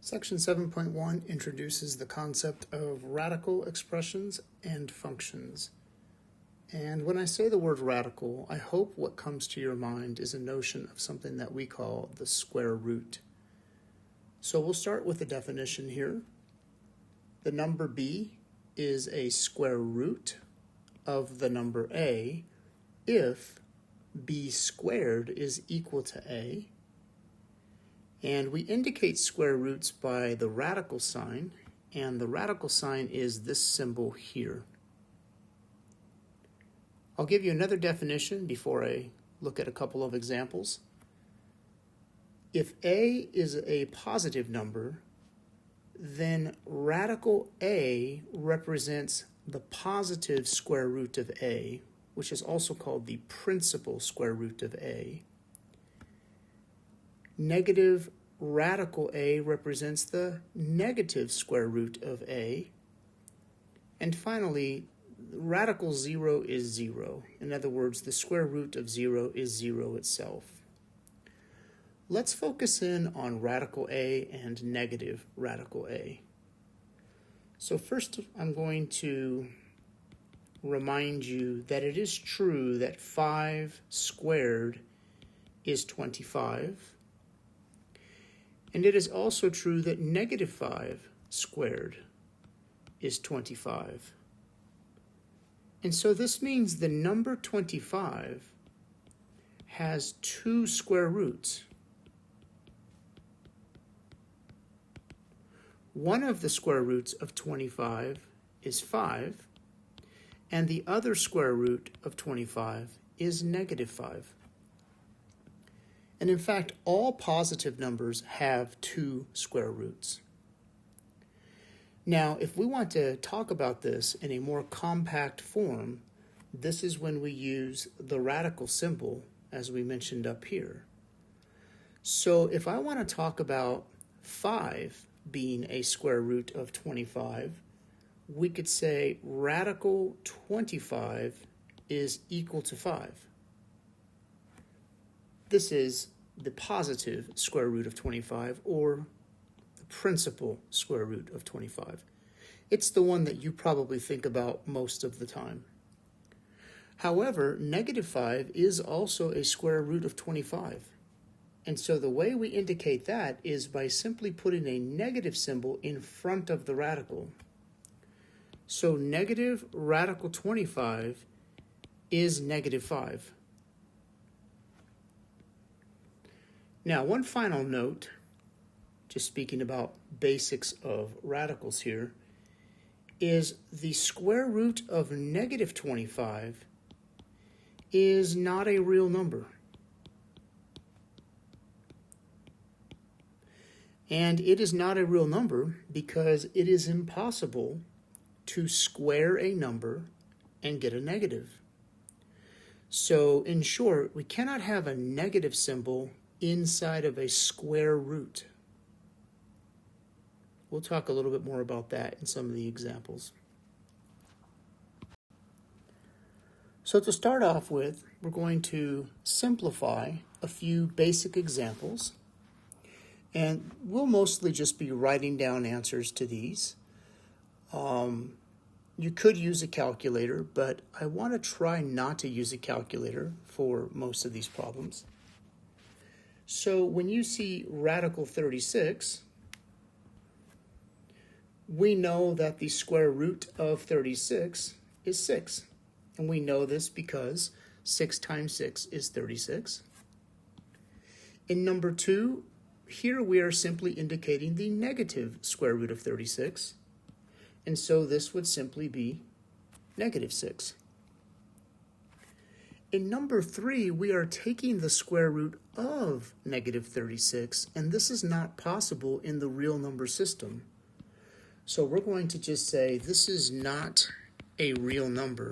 Section 7.1 introduces the concept of radical expressions and functions. And when I say the word radical, I hope what comes to your mind is a notion of something that we call the square root. So we'll start with the definition here. The number b is a square root of the number a if b squared is equal to a. And we indicate square roots by the radical sign, and the radical sign is this symbol here. I'll give you another definition before I look at a couple of examples. If a is a positive number, then radical a represents the positive square root of a, which is also called the principal square root of a. Negative radical a represents the negative square root of a. And finally, radical 0 is 0. In other words, the square root of 0 is 0 itself. Let's focus in on radical a and negative radical a. So first, I'm going to remind you that it is true that 5 squared is 25. And it is also true that negative 5 squared is 25. And so this means the number 25 has 2 square roots. One of the square roots of 25 is 5, and the other square root of 25 is negative 5. And in fact, all positive numbers have 2 square roots. Now, if we want to talk about this in a more compact form, this is when we use the radical symbol, as we mentioned up here. So if I want to talk about 5 being a square root of 25, we could say radical 25 is equal to 5. This is the positive square root of 25, or the principal square root of 25. It's the one that you probably think about most of the time. However, negative 5 is also a square root of 25. And so the way we indicate that is by simply putting a negative symbol in front of the radical. So negative radical 25 is negative 5. Now, one final note, just speaking about basics of radicals here, is the square root of negative 25 is not a real number. And it is not a real number because it is impossible to square a number and get a negative. So, in short, we cannot have a negative symbol inside of a square root. We'll talk a little bit more about that in some of the examples. So to start off with, we're going to simplify a few basic examples, and we'll mostly just be writing down answers to these. You could use a calculator, but I want to try not to use a calculator for most of these problems. So when you see radical 36, we know that the square root of 36 is 6. And we know this because 6 times 6 is 36. In number 2, here we are simply indicating the negative square root of 36. And so this would simply be negative 6. In number 3, we are taking the square root of negative 36, and this is not possible in the real number system. So we're going to just say this is not a real number.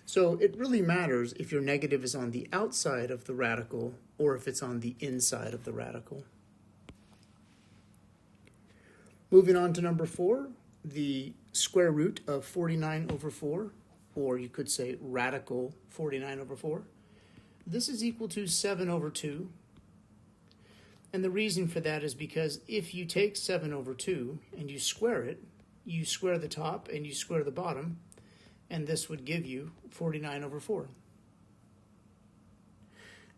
So it really matters if your negative is on the outside of the radical or if it's on the inside of the radical. Moving on to number 4, the square root of 49 over 4, or you could say radical 49 over 4. this is equal to 7 over 2. And the reason for that is because if you take 7 over 2 and you square it, you square the top and you square the bottom, and this would give you 49 over 4.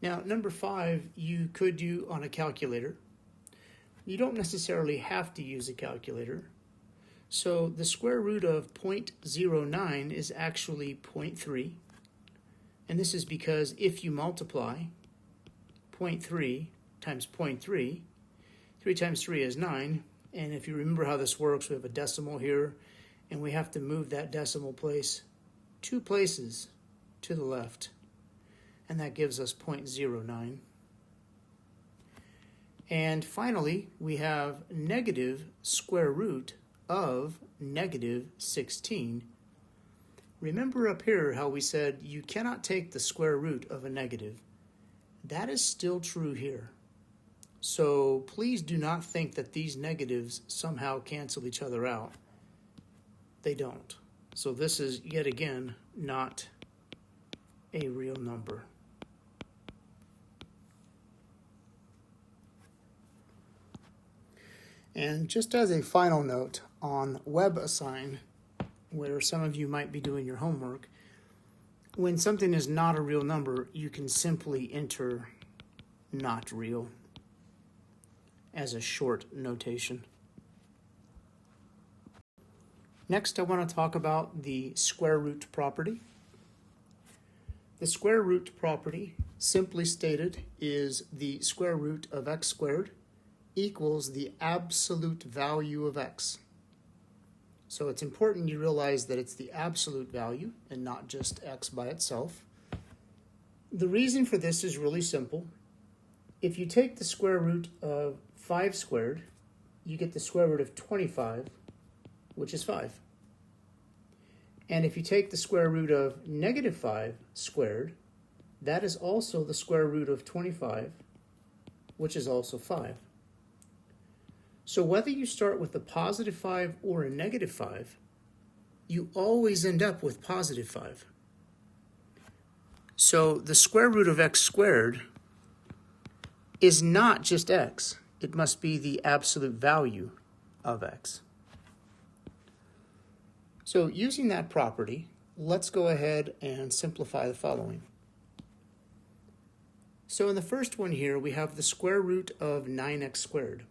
Now, number 5, you could do on a calculator. You don't necessarily have to use a calculator. So the square root of 0.09 is actually 0.3. And this is because if you multiply 0.3 times 0.3, 3 times 3 is 9. And if you remember how this works, we have a decimal here, and we have to move that decimal place 2 places to the left. And that gives us 0.09. And finally, we have negative square root of negative 16. Remember up here how we said you cannot take the square root of a negative. That is still true here. So please do not think that these negatives somehow cancel each other out. They don't. So this is, yet again, not a real number. And just as a final note on WebAssign, where some of you might be doing your homework, when something is not a real number, you can simply enter not real as a short notation. Next, I want to talk about the square root property. The square root property, simply stated, is the square root of x squared equals the absolute value of x. So it's important you realize that it's the absolute value and not just x by itself. The reason for this is really simple. If you take the square root of 5 squared, you get the square root of 25, which is 5. And if you take the square root of negative 5 squared, that is also the square root of 25, which is also 5. So whether you start with a positive 5 or a negative 5, you always end up with positive 5. So the square root of x squared is not just x. It must be the absolute value of x. So using that property, let's go ahead and simplify the following. So in the first one here, we have the square root of 9x squared.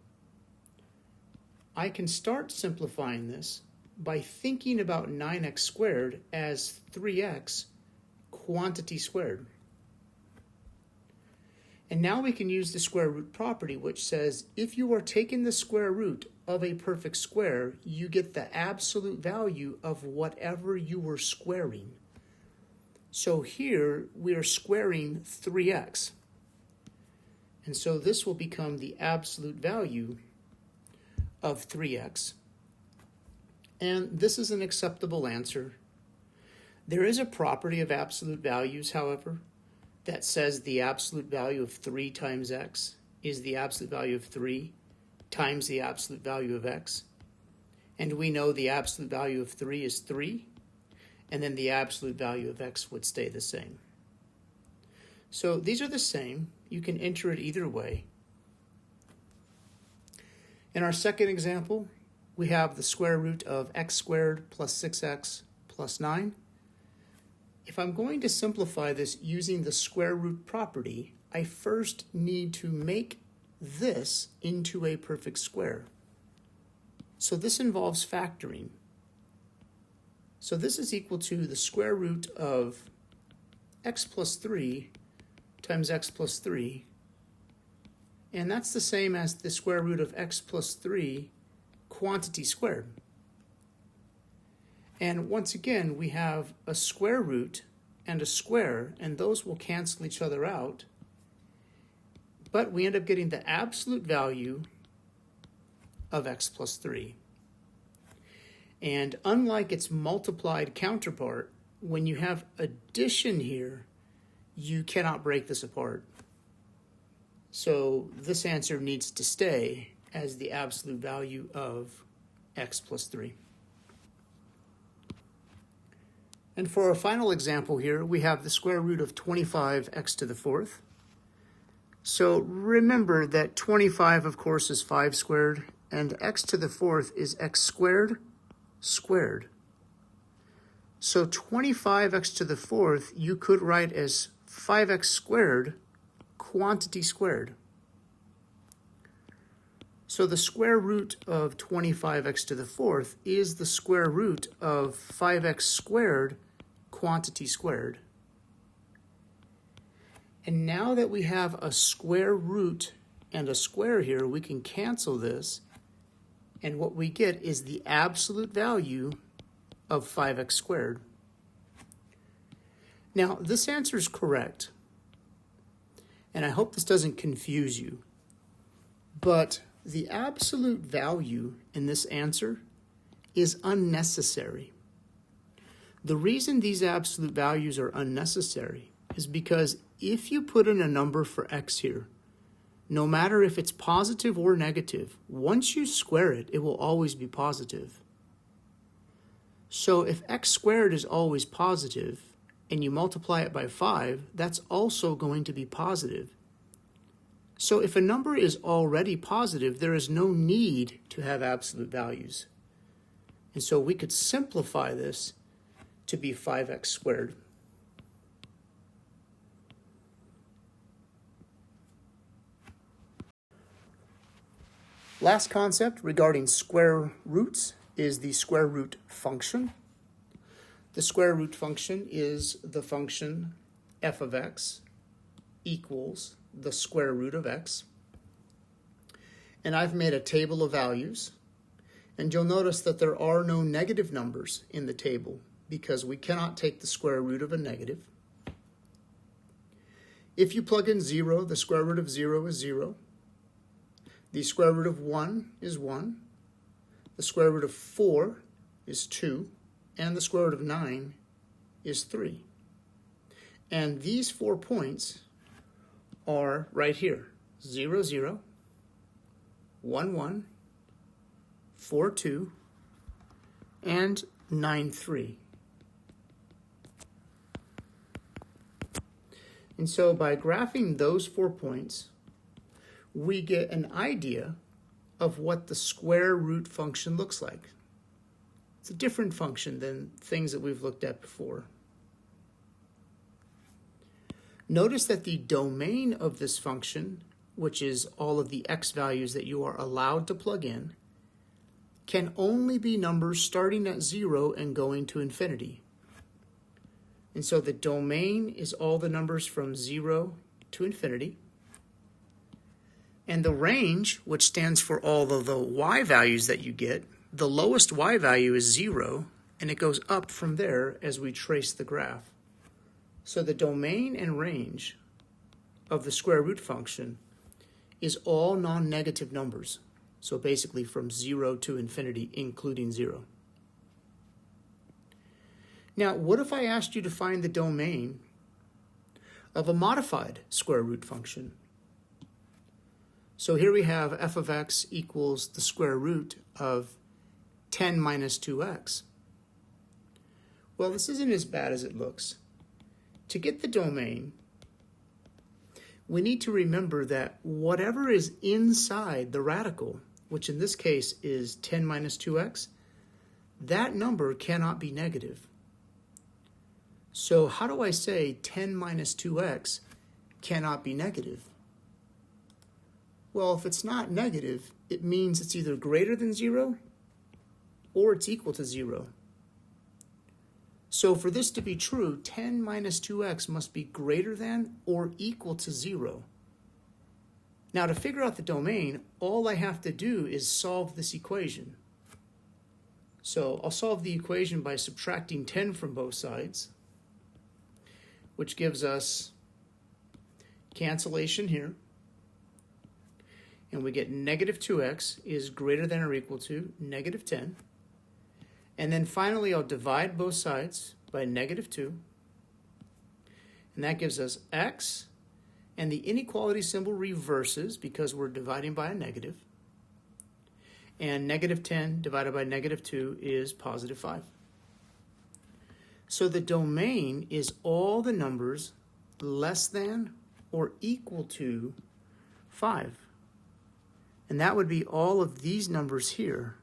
I can start simplifying this by thinking about 9x squared as 3x quantity squared. And now we can use the square root property, which says if you are taking the square root of a perfect square, you get the absolute value of whatever you were squaring. So here we are squaring 3x. And so this will become the absolute value of 3x. And this is an acceptable answer. There is a property of absolute values, however, that says the absolute value of 3 times x is the absolute value of 3 times the absolute value of x. And we know the absolute value of 3 is 3, and then the absolute value of x would stay the same. So these are the same. You can enter it either way. In our second example, we have the square root of x squared plus 6x plus 9. If I'm going to simplify this using the square root property, I first need to make this into a perfect square. So this involves factoring. So this is equal to the square root of x plus 3 times x plus 3. And that's the same as the square root of x plus 3 quantity squared. And once again, we have a square root and a square, and those will cancel each other out. But we end up getting the absolute value of x plus 3. And unlike its multiplied counterpart, when you have addition here, you cannot break this apart. So this answer needs to stay as the absolute value of x plus 3. And for our final example here, we have the square root of 25x to the fourth. So remember that 25, of course, is 5 squared, and x to the fourth is x squared squared. So 25x to the fourth you could write as 5x squared quantity squared. So the square root of 25x to the fourth is the square root of 5x squared quantity squared. And now that we have a square root and a square here, we can cancel this, and what we get is the absolute value of 5x squared. Now, this answer is correct, and I hope this doesn't confuse you, but the absolute value in this answer is unnecessary. The reason these absolute values are unnecessary is because if you put in a number for x here, no matter if it's positive or negative, once you square it, it will always be positive. So if x squared is always positive and you multiply it by 5, that's also going to be positive. So if a number is already positive, there is no need to have absolute values. And so we could simplify this to be 5x squared. Last concept regarding square roots is the square root function. The square root function is the function f of x equals the square root of x. And I've made a table of values, and you'll notice that there are no negative numbers in the table because we cannot take the square root of a negative. If you plug in 0, the square root of 0 is 0. The square root of 1 is 1. The square root of 4 is 2. And the square root of 9 is 3. And these 4 points are right here: 0, 0, 1, 1, 4, 2, and 9, 3. And so by graphing those 4 points, we get an idea of what the square root function looks like. It's a different function than things that we've looked at before. Notice that the domain of this function, which is all of the x values that you are allowed to plug in, can only be numbers starting at 0 and going to infinity. And so the domain is all the numbers from 0 to infinity. And the range, which stands for all of the y values that you get, the lowest y value is 0, and it goes up from there as we trace the graph. So the domain and range of the square root function is all non-negative numbers. So basically from 0 to infinity, including 0. Now, what if I asked you to find the domain of a modified square root function? So here we have f of x equals the square root of 10 minus 2x. Well, this isn't as bad as it looks. To get the domain, we need to remember that whatever is inside the radical, which in this case is 10 minus 2x, that number cannot be negative. So how do I say 10 minus 2x cannot be negative? Well, if it's not negative, it means it's either greater than 0 or it's equal to 0. So for this to be true, 10 minus 2x must be greater than or equal to 0. Now to figure out the domain, all I have to do is solve this equation. So I'll solve the equation by subtracting 10 from both sides, which gives us cancellation here. And we get negative 2x is greater than or equal to negative 10. And then finally, I'll divide both sides by negative 2. And that gives us x. And the inequality symbol reverses because we're dividing by a negative. And negative 10 divided by negative 2 is positive 5. So the domain is all the numbers less than or equal to 5. And that would be all of these numbers here.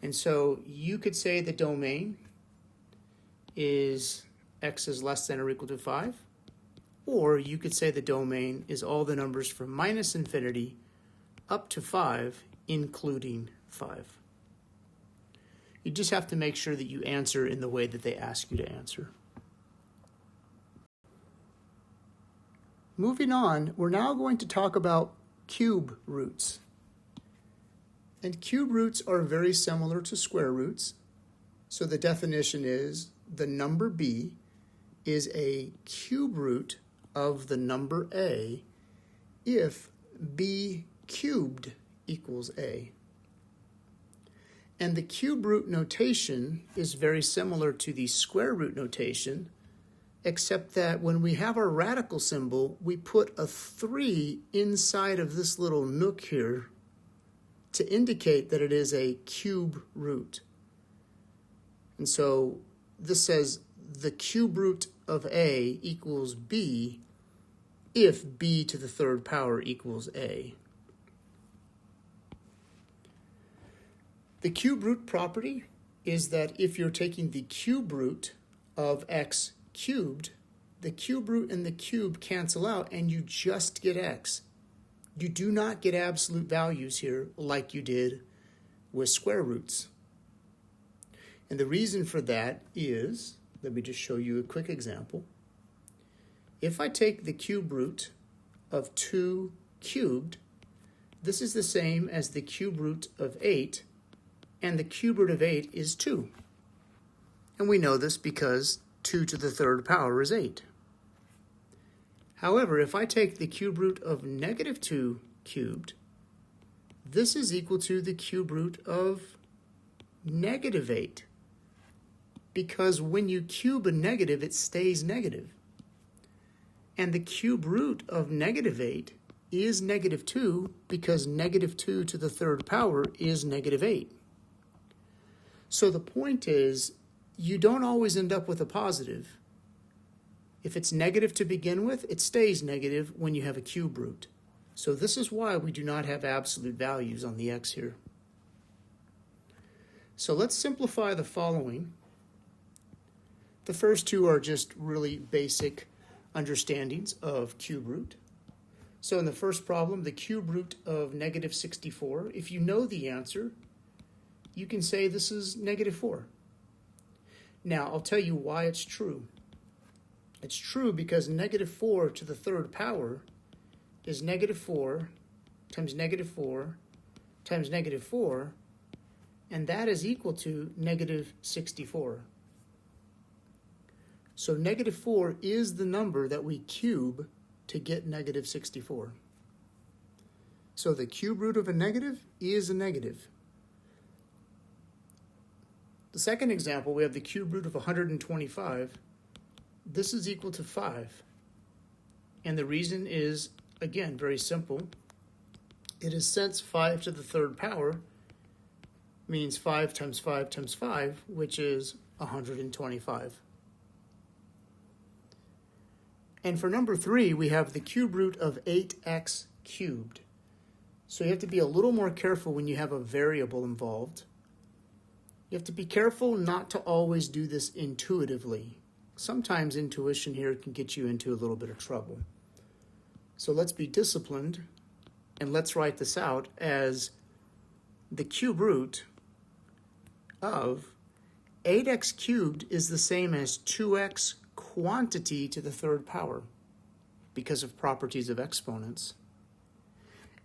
And so you could say the domain is x is less than or equal to 5. Or you could say the domain is all the numbers from minus infinity up to 5, including 5. You just have to make sure that you answer in the way that they ask you to answer. Moving on, we're now going to talk about cube roots. And cube roots are very similar to square roots. So the definition is the number b is a cube root of the number a if b cubed equals a. And the cube root notation is very similar to the square root notation, except that when we have our radical symbol, we put a 3 inside of this little nook here to indicate that it is a cube root. And so this says the cube root of a equals b if b to the third power equals a. The cube root property is that if you're taking the cube root of x cubed, the cube root and the cube cancel out and you just get x. You do not get absolute values here like you did with square roots. And the reason for that is, let me just show you a quick example. If I take the cube root of 2 cubed, this is the same as the cube root of 8, and the cube root of 8 is 2. And we know this because 2 to the third power is 8. However, if I take the cube root of negative 2 cubed, this is equal to the cube root of negative 8. Because when you cube a negative, it stays negative. And the cube root of negative 8 is negative 2 because negative 2 to the third power is negative 8. So the point is, you don't always end up with a positive. If it's negative to begin with, it stays negative when you have a cube root. So this is why we do not have absolute values on the x here. So let's simplify the following. The first two are just really basic understandings of cube root. So in the first problem, the cube root of negative 64, if you know the answer, you can say this is negative 4. Now, I'll tell you why it's true. It's true because negative 4 to the third power is negative 4 times negative 4 times negative 4, and that is equal to negative 64. So negative 4 is the number that we cube to get negative 64. So the cube root of a negative is a negative. The second example, we have the cube root of 125. This is equal to 5. And the reason is, again, very simple. It is since 5 to the third power means 5 times 5 times 5, which is 125. And for number 3, we have the cube root of 8x cubed. So you have to be a little more careful when you have a variable involved. You have to be careful not to always do this intuitively. Sometimes intuition here can get you into a little bit of trouble. So let's be disciplined and let's write this out as the cube root of 8x cubed is the same as 2x quantity to the third power because of properties of exponents.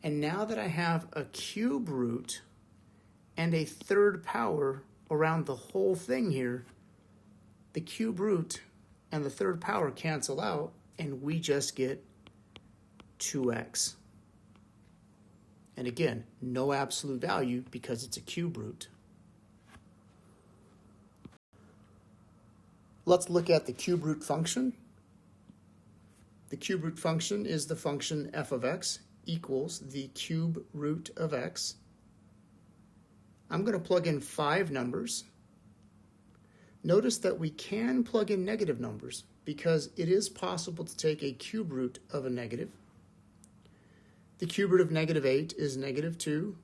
And now that I have a cube root and a third power around the whole thing here, the cube root and the third power cancel out and we just get 2x. And again, no absolute value because it's a cube root. Let's look at the cube root function. The cube root function is the function f of x equals the cube root of x. I'm going to plug in 5 numbers. notice that we can plug in negative numbers because it is possible to take a cube root of a negative. The cube root of negative 8 is negative 2.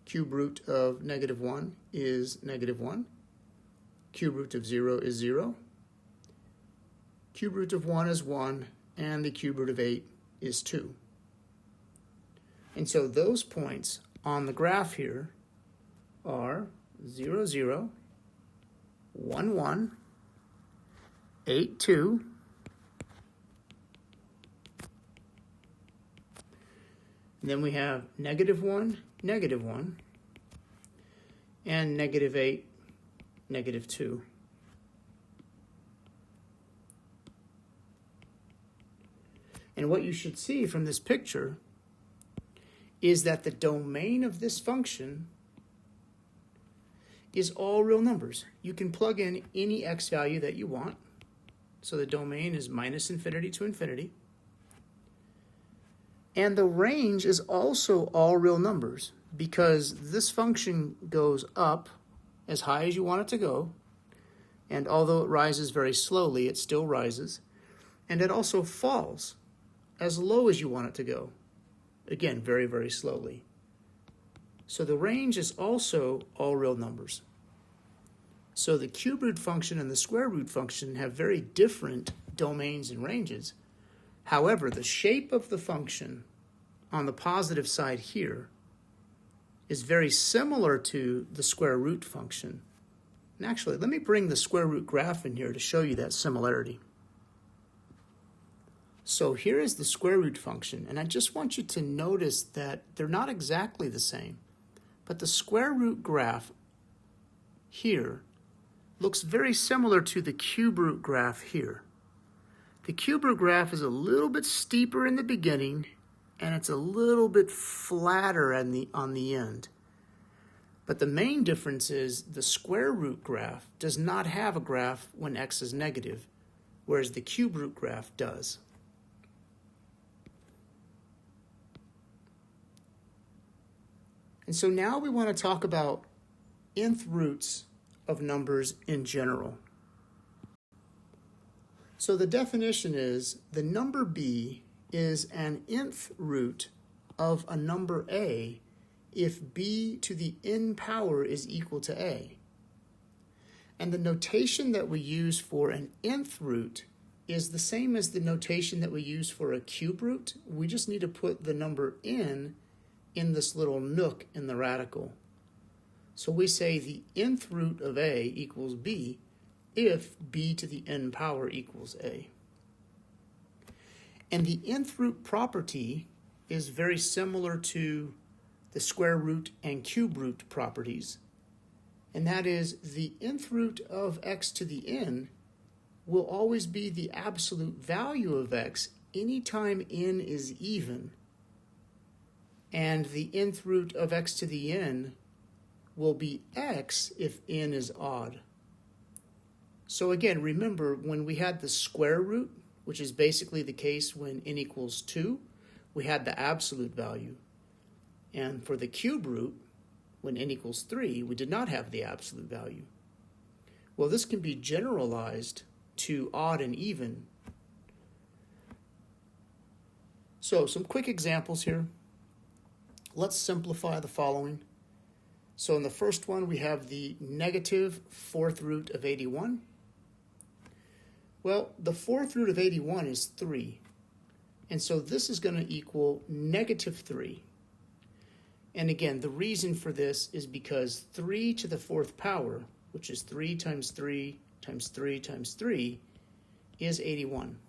Cube root of negative 1 is negative 1. Cube root of 0 is 0. Cube root of 1 is 1, and the cube root of 8 is 2. And so those points on the graph here are 0, 0, 1, 1, 8, 2, and then we have negative 1, negative 1, and negative 8, negative 2. And what you should see from this picture is that the domain of this function is all real numbers. You can plug in any x value that you want. So the domain is minus infinity to infinity. And the range is also all real numbers because this function goes up as high as you want it to go. And although it rises very slowly, it still rises. And it also falls as low as you want it to go. Again, very, very slowly. So the range is also all real numbers. So the cube root function and the square root function have very different domains and ranges. However, the shape of the function on the positive side here is very similar to the square root function. And actually, let me bring the square root graph in here to show you that similarity. So here is the square root function, and I just want you to notice that they're not exactly the same, but the square root graph here looks very similar to the cube root graph here. The cube root graph is a little bit steeper in the beginning, and it's a little bit flatter on the end. But the main difference is the square root graph does not have a graph when x is negative, whereas the cube root graph does. And so now we want to talk about nth roots of numbers in general. So the definition is the number b is an nth root of a number a if b to the n power is equal to a. And the notation that we use for an nth root is the same as the notation that we use for a cube root. We just need to put the number n in this little nook in the radical. So we say the nth root of a equals b if b to the n power equals a. And the nth root property is very similar to the square root and cube root properties. And that is the nth root of x to the n will always be the absolute value of x anytime n is even. And the nth root of x to the n will be x if n is odd. So again, remember when we had the square root, which is basically the case when n equals 2, we had the absolute value. And for the cube root, when n equals 3, we did not have the absolute value. Well, this can be generalized to odd and even. So some quick examples here. Let's simplify the following. So in the first one, we have the negative fourth root of 81. Well, the fourth root of 81 is 3. And so this is going to equal negative 3. And again, the reason for this is because 3 to the fourth power, which is 3 times 3 times 3 times 3, is 81.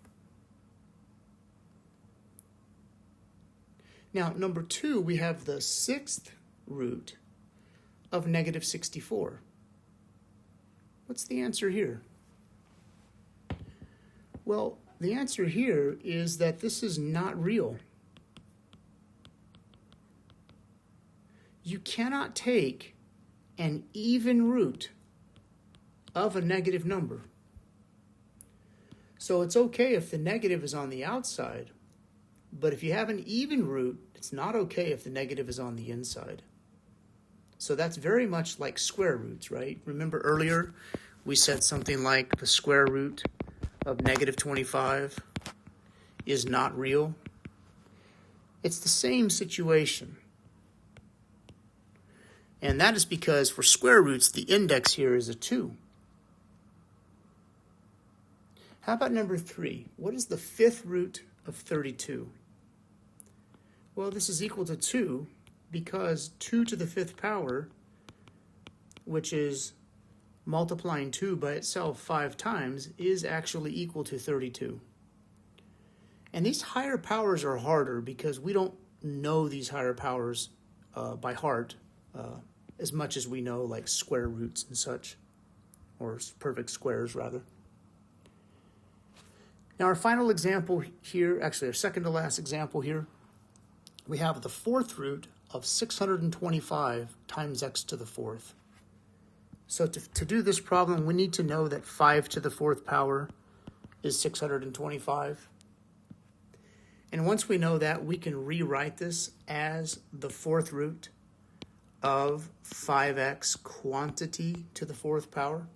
Now, number 2, we have the sixth root of negative 64. What's the answer here? Well, the answer here is that this is not real. You cannot take an even root of a negative number. So it's okay if the negative is on the outside, but if you have an even root, it's not okay if the negative is on the inside. So that's very much like square roots, right? Remember earlier we said something like the square root of negative 25 is not real. It's the same situation. And that is because for square roots, the index here is a 2. How about number 3? What is the fifth root of 32? Well, this is equal to 2 because 2 to the fifth power, which is multiplying 2 by itself 5 times, is actually equal to 32. And these higher powers are harder because we don't know these higher powers by heart as much as we know like square roots and such, or perfect squares rather. Now our final example here, actually our second to last example here, we have the fourth root of 625 times x to the fourth. So to do this problem, we need to know that 5 to the fourth power is 625. And once we know that, we can rewrite this as the fourth root of 5x quantity to the fourth power.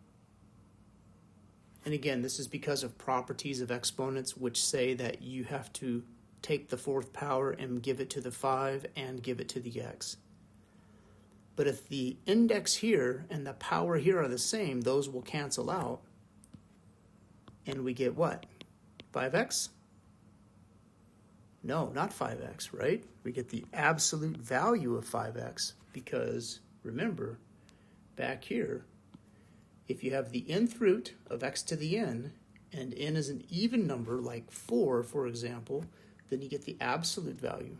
And again, this is because of properties of exponents which say that you have to take the fourth power and give it to the 5 and give it to the x. But if the index here and the power here are the same, those will cancel out. And we get what? 5x? No, not 5x, right? We get the absolute value of 5x because, remember, back here, if you have the nth root of x to the n, and n is an even number like 4, for example, then you get the absolute value.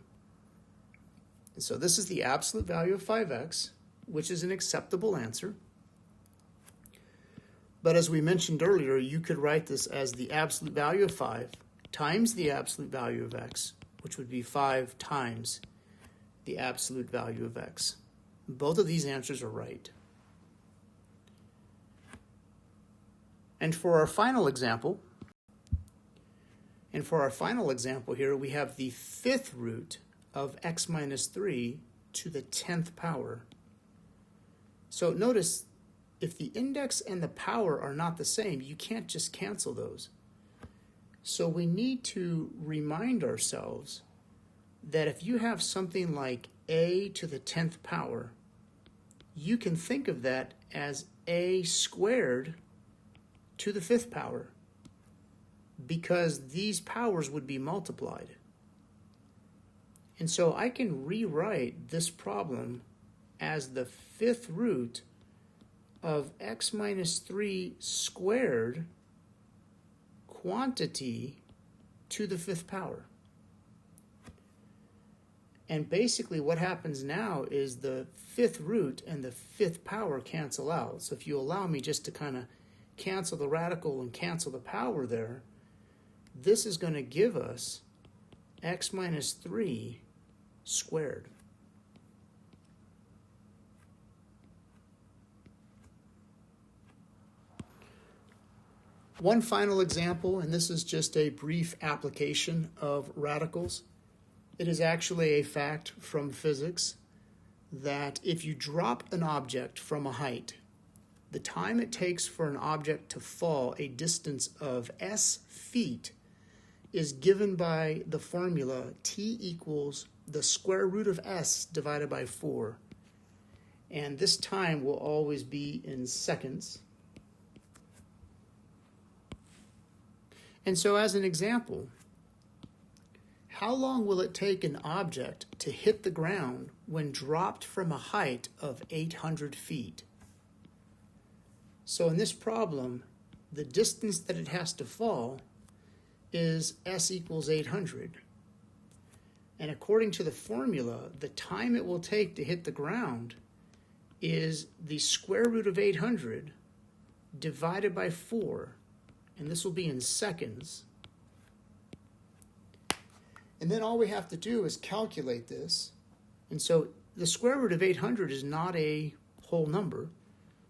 And so this is the absolute value of 5x, which is an acceptable answer. But as we mentioned earlier, you could write this as the absolute value of 5 times the absolute value of x, which would be 5 times the absolute value of x. Both of these answers are right. And for our final example here, we have the fifth root of x minus 3 to the 10th power. So notice, if the index and the power are not the same, you can't just cancel those. So we need to remind ourselves that if you have something like a to the 10th power, you can think of that as a squared to the fifth power, because these powers would be multiplied. And so I can rewrite this problem as the fifth root of x minus 3 squared quantity to the fifth power. And basically what happens now is the fifth root and the fifth power cancel out. So if you allow me just to kind of cancel the radical and cancel the power there, this is going to give us x minus 3 squared. One final example, and this is just a brief application of radicals. It is actually a fact from physics that if you drop an object from a height, the time it takes for an object to fall a distance of s feet is given by the formula t equals the square root of s divided by 4. And this time will always be in seconds. And so as an example, how long will it take an object to hit the ground when dropped from a height of 800 feet? So in this problem, the distance that it has to fall is s equals 800. And according to the formula, the time it will take to hit the ground is the square root of 800 divided by 4. And this will be in seconds. And then all we have to do is calculate this. And so the square root of 800 is not a whole number.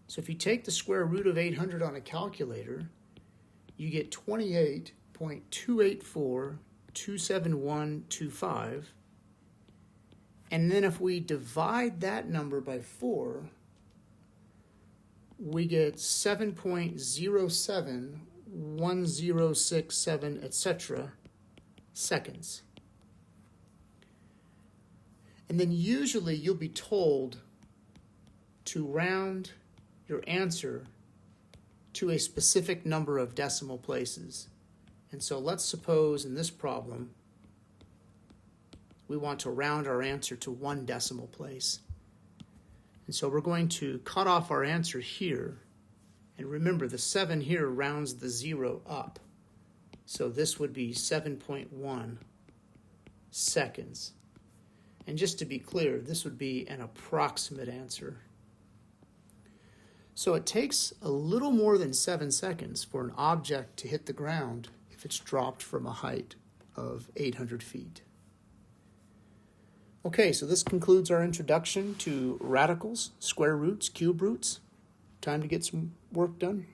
So if you take the square root of 800 on a calculator, you get 28.28427.125. And then if we divide that number by 4, we get 7.071067, etc. seconds. And then usually you'll be told to round your answer to a specific number of decimal places. And so let's suppose in this problem, we want to round our answer to 1 decimal place. And so we're going to cut off our answer here. And remember, the 7 here rounds the 0 up. So this would be 7.1 seconds. And just to be clear, this would be an approximate answer. So it takes a little more than 7 seconds for an object to hit the ground if it's dropped from a height of 800 feet. Okay, so this concludes our introduction to radicals, square roots, cube roots. Time to get some work done.